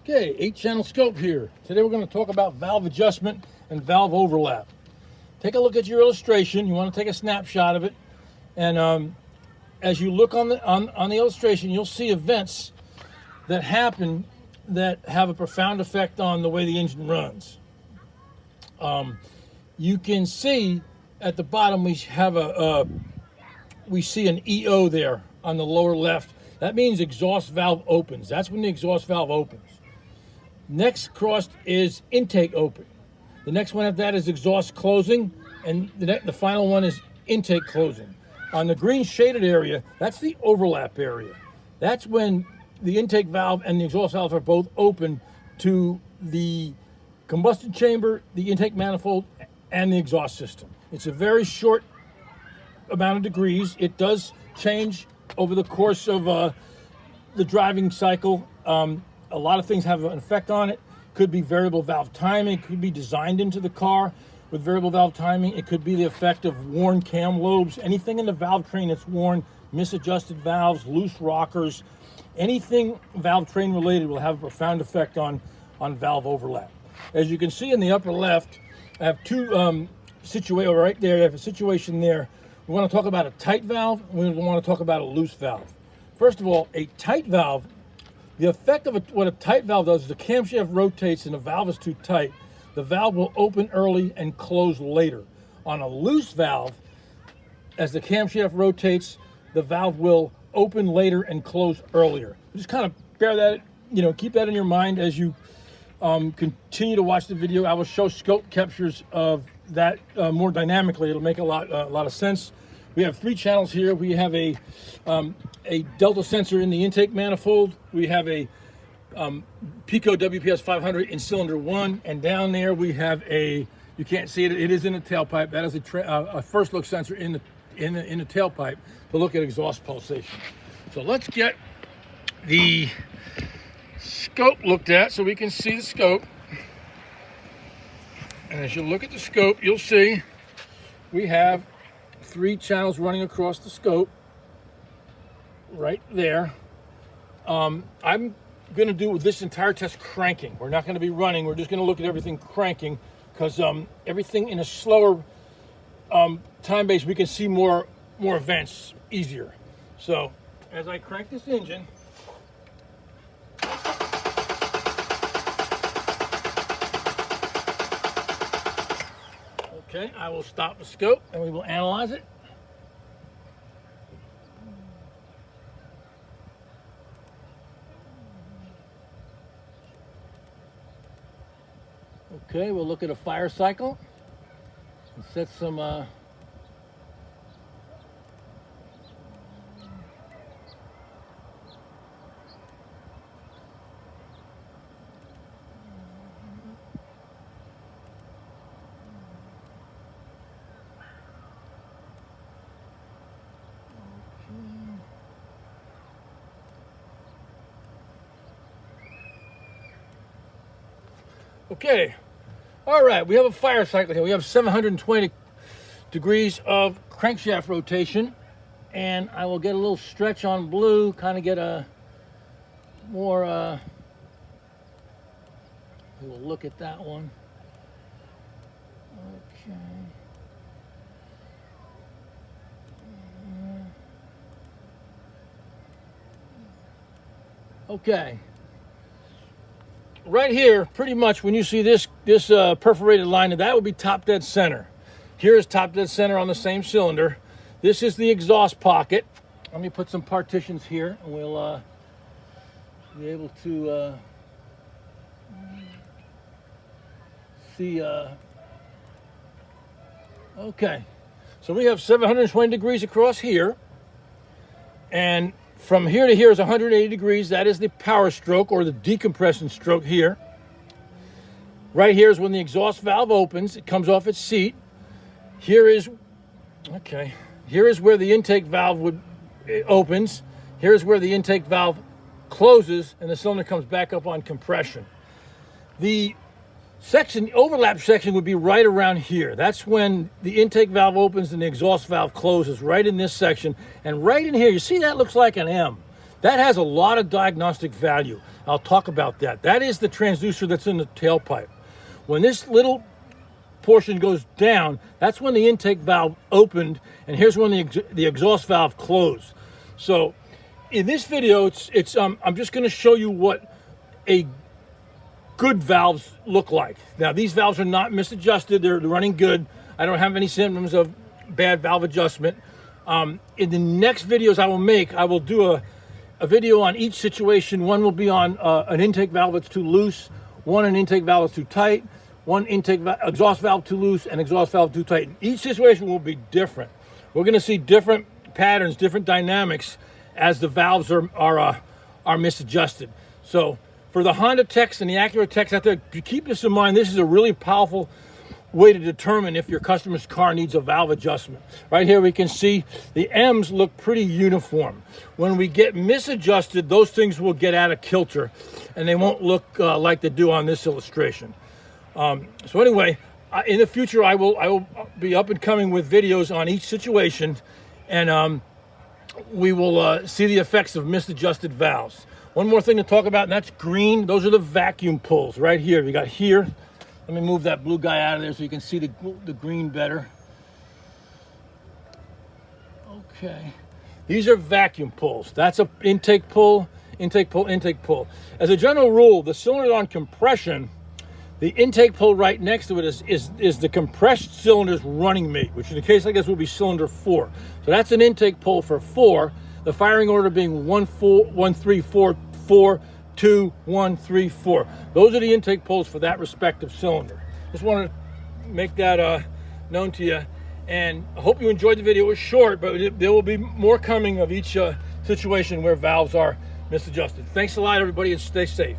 Okay, 8-channel scope here. Today we're going to talk about valve adjustment and valve overlap. Take a look at your illustration. You want to take a snapshot of it, and as you look on the illustration, you'll see events that happen that have a profound effect on the way the engine runs. You can see at the bottom we have we see an EO there on the lower left. That means exhaust valve opens. That's when the exhaust valve opens. Next crossed is intake open. The next one after that is exhaust closing, and the final one is intake closing. On the green shaded area, that's the overlap area. That's when the intake valve and the exhaust valve are both open to the combustion chamber, the intake manifold, and the exhaust system. It's a very short amount of degrees. It does change over the course of the driving cycle. A lot of things have an effect on it. Could be variable valve timing. It could be designed into the car with variable valve timing. It could be the effect of worn cam lobes. Anything in the valve train that's worn, misadjusted valves, loose rockers, anything valve train related will have a profound effect on valve overlap. As you can see in the upper left, I have two right there. I have a situation there. We want to talk about a tight valve, and we want to talk about a loose valve. First of all, a tight valve, the effect of what a tight valve does is the camshaft rotates and the valve is too tight. The valve will open early and close later. On a loose valve, as the camshaft rotates, the valve will open later and close earlier. Just kind of bear that, keep that in your mind as you continue to watch the video. I will show scope captures of that more dynamically. It'll make a lot of sense. We have 3 channels here. We have a delta sensor in the intake manifold. We have a Pico WPS 500 in cylinder 1, and down there we have you can't see it. It is in the tailpipe. That is a first look sensor in the tailpipe to look at exhaust pulsation. So let's get the scope looked at so we can see the scope. And as you look at the scope, you'll see we have 3 channels running across the scope right there. I'm going to do this entire test cranking. We're not going to be running. We're just going to look at everything cranking, because everything in a slower time base, we can see more events easier. So as I crank this engine, okay, I will stop the scope and we will analyze it. Okay, we'll look at a fire cycle and set some okay. All right, we have a fire cycle here. We have 720 degrees of crankshaft rotation, and I will get a little stretch on blue, kind of get a more, we will look at that one. Okay. Okay. Right here, pretty much when you see this perforated line, that would be top dead center. Here is top dead center on the same cylinder. This is the exhaust pocket. Let me put some partitions here, and we'll be able to see. Okay, so we have 720 degrees across here, and from here to here is 180 degrees. That is the power stroke, or the decompression stroke here. Right here is when the exhaust valve opens. It comes off its seat. Here is where the intake valve opens. Here's where the intake valve closes and the cylinder comes back up on compression. The overlap section would be right around here. That's when the intake valve opens and the exhaust valve closes, right in this section. And right in here, you see that looks like an M. That has a lot of diagnostic value. I'll talk about that. That is the transducer that's in the tailpipe. When this little portion goes down, that's when the intake valve opened, and here's when the exhaust valve closed. So in this video, I'm just going to show you what a good valves look like. Now, these valves are not misadjusted. They're running good. I don't have any symptoms of bad valve adjustment. In the next videos I will do a video on each situation. One will be on an intake valve that's too loose, one an intake valve that's too tight, one exhaust valve too loose, and exhaust valve too tight. Each situation will be different. We're going to see different patterns, different dynamics as the valves are misadjusted. So for the Honda techs and the Acura techs out there, keep this in mind. This is a really powerful way to determine if your customer's car needs a valve adjustment. Right here we can see the M's look pretty uniform. When we get misadjusted, those things will get out of kilter and they won't look like they do on this illustration. So anyway, in the future I will be up and coming with videos on each situation, and we will see the effects of misadjusted valves. One more thing to talk about, and that's green. Those are the vacuum pulls right here. We got here. Let me move that blue guy out of there so you can see the green better. Okay. These are vacuum pulls. That's a intake pull, intake pull, intake pull. As a general rule, the cylinder on compression, the intake pull right next to it is the compressed cylinder's running mate, which in the case like this will be cylinder 4. So that's an intake pull for 4. The firing order being 1, 4, 1, 3, 4, 4, 2, 1, 3, 4. Those are the intake pulls for that respective cylinder. Just want to make that known to you. And I hope you enjoyed the video. It was short, but there will be more coming of each situation where valves are misadjusted. Thanks a lot, everybody, and stay safe.